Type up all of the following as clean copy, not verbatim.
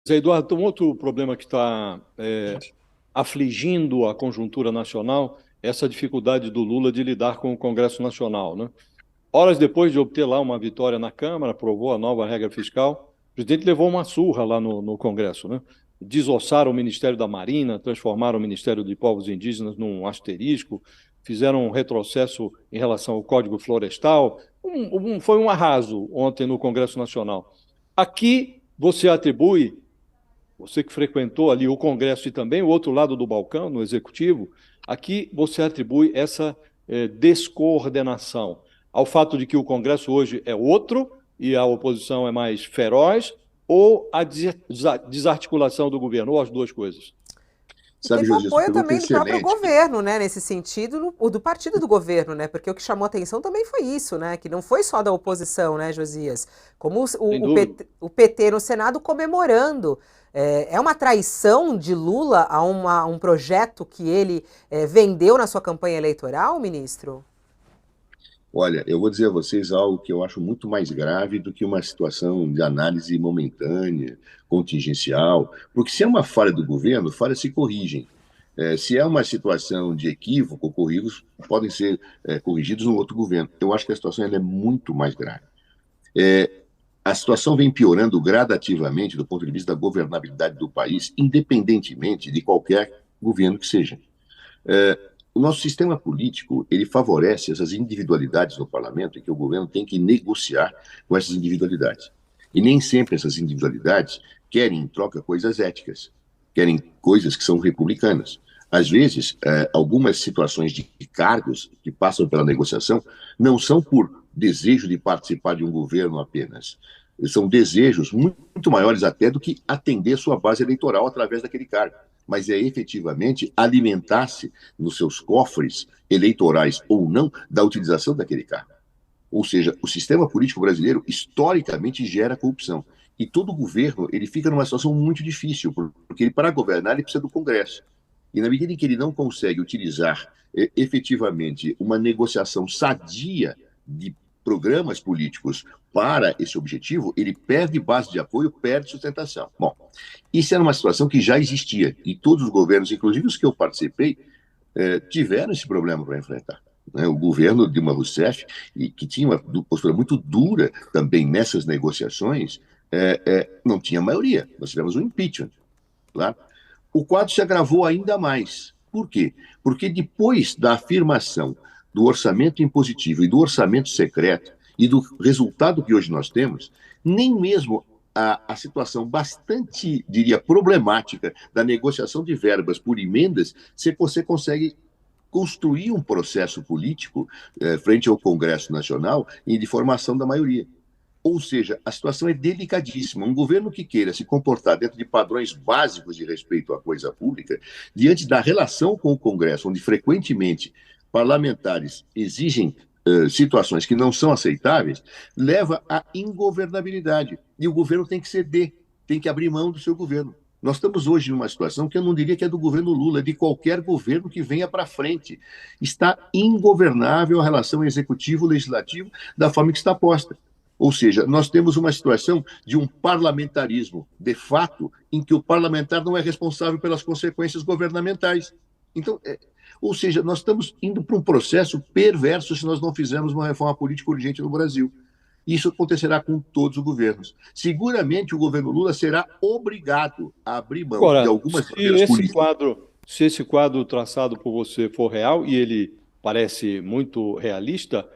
Zé Eduardo, tem um outro problema que está afligindo a conjuntura nacional, essa dificuldade do Lula de lidar com o Congresso Nacional, né? Horas depois de obter lá uma vitória na Câmara, aprovou a nova regra fiscal, o presidente levou uma surra lá no Congresso, né? Desossaram o Ministério da Marina, transformaram o Ministério de Povos Indígenas num asterisco, fizeram um retrocesso em relação ao Código Florestal. Foi um arraso ontem no Congresso Nacional. Aqui você atribui, você que frequentou ali o Congresso e também o outro lado do balcão, no Executivo, aqui você atribui essa descoordenação ao fato de que o Congresso hoje é outro e a oposição é mais feroz, ou a desarticulação do governo, ou as duas coisas? E Sabe, teve o Josias, uma apoio pergunta também do próprio excelente. governo, né, nesse sentido, o do partido do governo, né, porque o que chamou atenção também foi isso, né, que não foi só da oposição, né, Josias, como Sem dúvida. O PT no Senado comemorando. É uma traição de Lula a um projeto que ele vendeu na sua campanha eleitoral, ministro? Olha, eu vou dizer a vocês algo que eu acho muito mais grave do que uma situação de análise momentânea, contingencial, porque se é uma falha do governo, falhas se corrigem. Se é uma situação de equívoco, ocorridos podem ser corrigidos no outro governo. Eu acho que a situação ela é muito mais grave. A situação vem piorando gradativamente do ponto de vista da governabilidade do país, independentemente de qualquer governo que seja. O nosso sistema político, ele favorece essas individualidades no parlamento, em que o governo tem que negociar com essas individualidades. E nem sempre essas individualidades querem, em troca, coisas éticas, querem coisas que são republicanas. Às vezes, algumas situações de cargos que passam pela negociação não são por desejo de participar de um governo apenas. São desejos muito maiores até do que atender sua base eleitoral através daquele cargo, mas é efetivamente alimentar-se nos seus cofres eleitorais ou não da utilização daquele cargo. Ou seja, o sistema político brasileiro historicamente gera corrupção. E todo governo ele fica numa situação muito difícil, porque ele, para governar ele precisa do Congresso. E na medida em que ele não consegue utilizar efetivamente uma negociação sadia de programas políticos para esse objetivo, ele perde base de apoio, perde sustentação. Bom, isso era uma situação que já existia e todos os governos, inclusive os que eu participei, tiveram esse problema para enfrentar. O governo Dilma Rousseff, que tinha uma postura muito dura também nessas negociações, não tinha maioria. Nós tivemos um impeachment. Claro. O quadro se agravou ainda mais. Por quê? Porque depois da afirmação do orçamento impositivo e do orçamento secreto e do resultado que hoje nós temos, nem mesmo a situação bastante, diria, problemática da negociação de verbas por emendas, se você consegue construir um processo político frente ao Congresso Nacional e de formação da maioria. Ou seja, a situação é delicadíssima. Um governo que queira se comportar dentro de padrões básicos de respeito à coisa pública, diante da relação com o Congresso, onde frequentemente parlamentares exigem situações que não são aceitáveis, leva à ingovernabilidade. E o governo tem que ceder, tem que abrir mão do seu governo. Nós estamos hoje numa situação que eu não diria que é do governo Lula, é de qualquer governo que venha para frente. Está ingovernável a relação executivo-legislativo da forma que está posta. Ou seja, nós temos uma situação de um parlamentarismo, de fato, em que o parlamentar não é responsável pelas consequências governamentais. Então, ou seja, nós estamos indo para um processo perverso se nós não fizermos uma reforma política urgente no Brasil. Isso acontecerá com todos os governos. Seguramente o governo Lula será obrigado a abrir mão de Agora, algumas bandeiras políticas. se esse quadro traçado por você for real, e ele parece muito realista,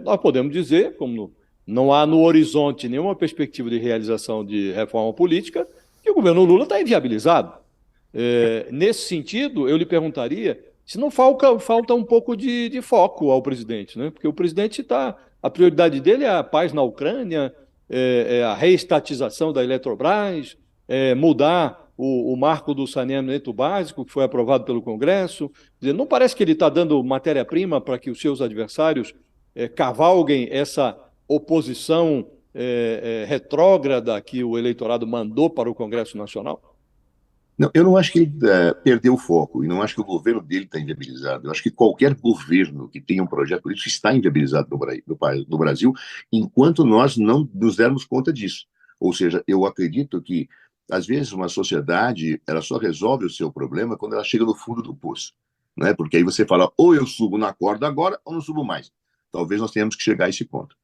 nós podemos dizer, como não há no horizonte nenhuma perspectiva de realização de reforma política, que o governo Lula está inviabilizado. Nesse sentido, eu lhe perguntaria se não falta um pouco de foco ao presidente, né? Porque o presidente está. A prioridade dele é a paz na Ucrânia, a reestatização da Eletrobras, mudar o marco do saneamento básico, que foi aprovado pelo Congresso. Quer dizer, não parece que ele está dando matéria-prima para que os seus adversários cavalguem essa oposição retrógrada que o eleitorado mandou para o Congresso Nacional? Não, eu não acho que ele perdeu o foco, e não acho que o governo dele está inviabilizado. Eu acho que qualquer governo que tenha um projeto político está inviabilizado no Brasil, enquanto nós não nos dermos conta disso. Ou seja, eu acredito que às vezes, uma sociedade, ela só resolve o seu problema quando ela chega no fundo do poço, né? Porque aí você fala, ou eu subo na corda agora, ou não subo mais. Talvez nós tenhamos que chegar a esse ponto.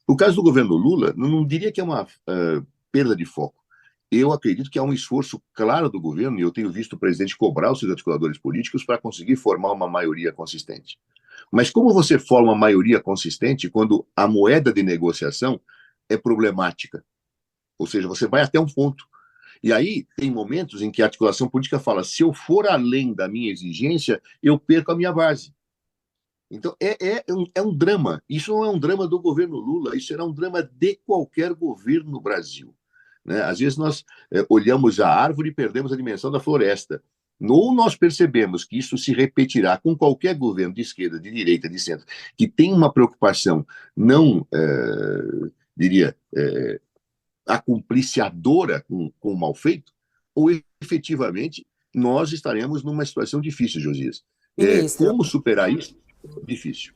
O caso do governo Lula, não diria que é uma perda de foco. Eu acredito que há um esforço claro do governo, e eu tenho visto o presidente cobrar os seus articuladores políticos para conseguir formar uma maioria consistente. Mas como você forma uma maioria consistente quando a moeda de negociação é problemática? Ou seja, você vai até um ponto. E aí tem momentos em que a articulação política fala, se eu for além da minha exigência, eu perco a minha base. Então, é um drama. Isso não é um drama do governo Lula, isso será um drama de qualquer governo no Brasil. Né? Às vezes nós olhamos a árvore e perdemos a dimensão da floresta. Ou nós percebemos que isso se repetirá com qualquer governo de esquerda, de direita, de centro, que tem uma preocupação não, diria, acumpliciadora com o mal feito, ou efetivamente nós estaremos numa situação difícil, Josias. Ministro, Como superar isso? Difícil.